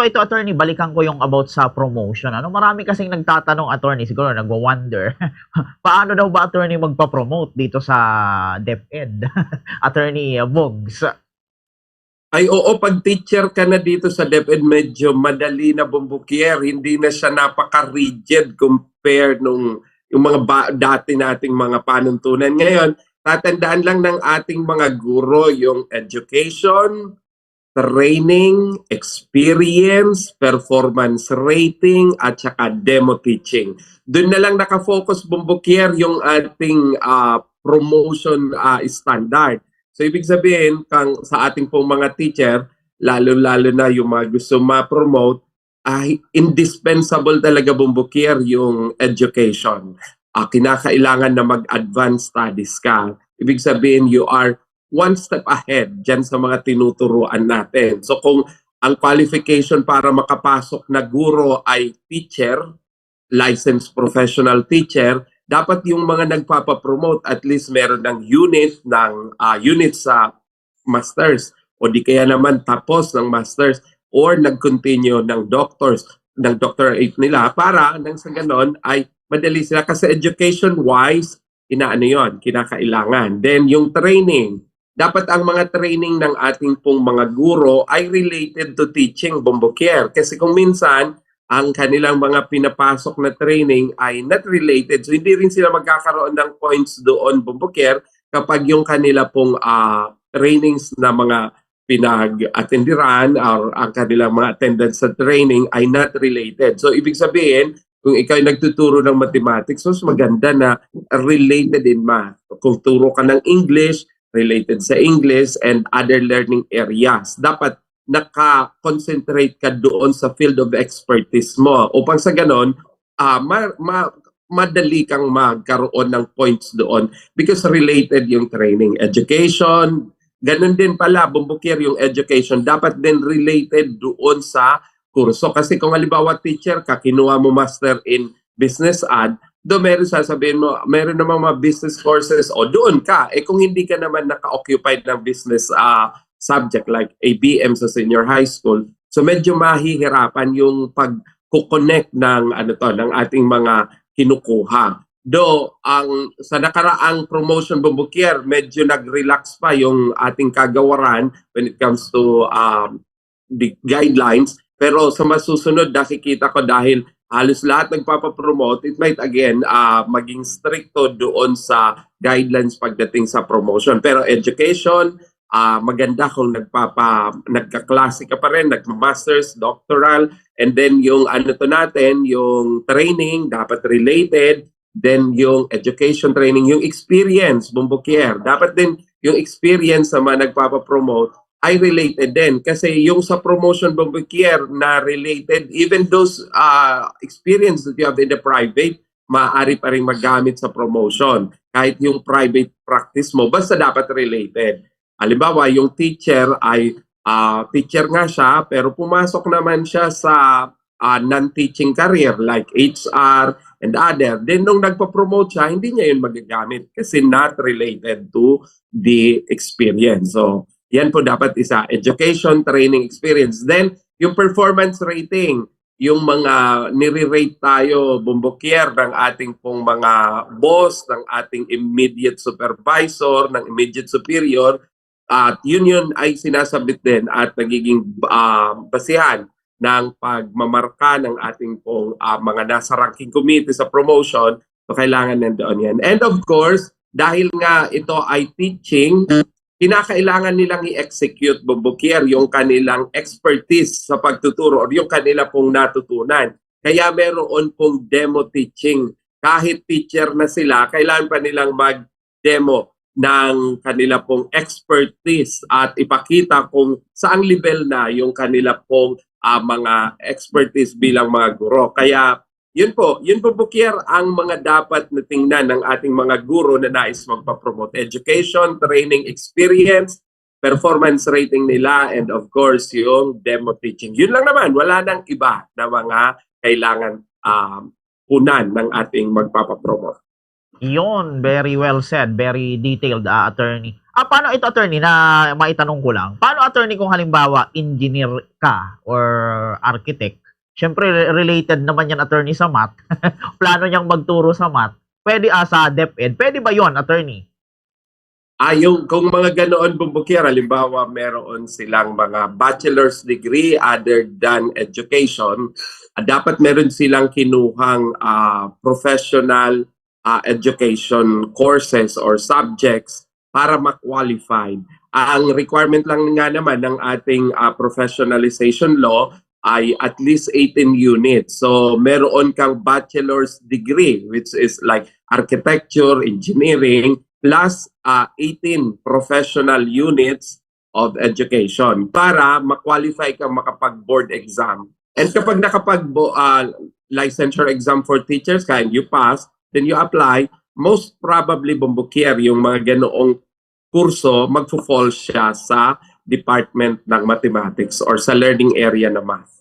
ito attorney, balikan ko yung about sa promotion. Ano, marami kasing nagtatanong attorney, siguro nagwo-wonder, paano daw ba attorney magpa-promote dito sa DepEd? Attorney Bogs. Ay oo, pag teacher ka na dito sa DepEd, medyo madali na bumbukier. Hindi na siya napaka-rigid compare nung yung mga dati nating mga panuntunan. Ngayon, tatandaan lang ng ating mga guro yung education, training, experience, performance rating, at saka demo teaching. Doon na lang nakafocus bumbukier yung ating promotion standard. So ibig sabihin, sa ating pong mga teacher, lalo-lalo na yung mga gusto ma-promote, indispensable talaga bumbukier yung education. Kinakailangan na mag-advanced studies ka. Ibig sabihin, you are one step ahead dyan sa mga tinuturuan natin. So kung ang qualification para makapasok na guro ay teacher, licensed professional teacher, dapat yung mga nagpapapromote at least meron ng unit sa masters o di kaya naman tapos ng masters or nag-continue ng doctorate nila para nang sa ganon ay madali sila kasi education-wise, kinakailangan. Then yung training, dapat ang mga training ng ating pong mga guro ay related to teaching, bumbukier. Kasi kung minsan, ang kanilang mga pinapasok na training ay not related. So hindi rin sila magkakaroon ng points doon, bumbukier, kapag yung kanila pong trainings na mga pinag-attendiran or ang kanilang mga attendance sa training ay not related. So ibig sabihin, kung ikaw ay nagtuturo ng mathematics, mas maganda na related in math. Kung turo ka ng English, related sa English and other learning areas. Dapat naka-concentrate ka doon sa field of expertise mo. Upang sa ganon, madali kang magkaroon ng points doon because related yung training. Education, ganon din pala, bumbukier yung education. Dapat din related doon sa kurso. Kasi kung halimbawa teacher ka, kinuha mo master in business ad, do meron sasabihin mo, meron namang mga business courses o doon ka. Kung hindi ka naman naka-occupied ng business subject like ABM sa senior high school, so medyo mahihirapan yung pag-connect ng ng ating mga kinukuha. Sa nakaraang promotion bumbukier, medyo nag-relax pa yung ating kagawaran when it comes to the guidelines. Pero sa masusunod, nakikita ko dahil halos lahat nagpapapromote, it might again maging stricto doon sa guidelines pagdating sa promotion. Pero education, maganda kung nagka-klase ka pa rin, nagma-masters, doctoral, and then yung yung training, dapat related, then yung education training, yung experience, bumbukier. Dapat din yung experience sa mga nagpapapromote ay related din. Kasi yung sa promotion bumbukier na related, even those experience that you have in the private, maaari pa rin magamit sa promotion. Kahit yung private practice mo, basta dapat related. Halimbawa, yung teacher ay teacher nga siya, pero pumasok naman siya sa non-teaching career like HR and other. Then nung nagpa-promote siya, hindi niya yun magagamit kasi not related to the experience. So, yan po dapat isa, education, training, experience. Then, yung performance rating, yung mga nire-rate tayo, bumbukier ng ating pong mga boss, ng ating immediate supervisor, ng immediate superior, at yun ay sinasabit din at nagiging basihan ng pagmamarka ng ating pong mga nasa ranking committee sa promotion. So, kailangan nandoon yan. And of course, dahil nga ito ay teaching, kinakailangan nilang i-execute, bumbukier, yung kanilang expertise sa pagtuturo or yung kanila pong natutunan. Kaya meron pong demo teaching. Kahit teacher na sila, kailangan pa nilang mag-demo ng kanila pong expertise at ipakita kung saang level na yung kanila pong mga expertise bilang mga guro. Kaya yun po bukier ang mga dapat na tingnan ng ating mga guro na nais magpa-promote. Education, training, experience, performance rating nila, and of course, yung demo teaching. Yun lang naman, wala nang iba na mga kailangan punan ng ating magpapapromote. Yun, very well said, very detailed, attorney. Paano ito, attorney, na maitanong ko lang? Paano, attorney, kung halimbawa engineer ka or architect? Siyempre, related naman yan, attorney, sa math. Plano niyang magturo sa math. Pwede sa DepEd. Pwede ba yon, attorney? Yung kung mga ganoon bumbukir, halimbawa meron silang mga bachelor's degree other than education, dapat meron silang kinuhang professional education courses or subjects para ma-qualify. Ang requirement lang nga naman ng ating professionalization law ay at least 18 units. So meron kang bachelor's degree which is like architecture, engineering, plus 18 professional units of education para ma-qualify kang makapag-board exam. And kapag licensure exam for teachers ka and you pass, then you apply, most probably bumbukir yung mga ganoong kurso, magfo-fall siya sa department ng mathematics or sa learning area na math.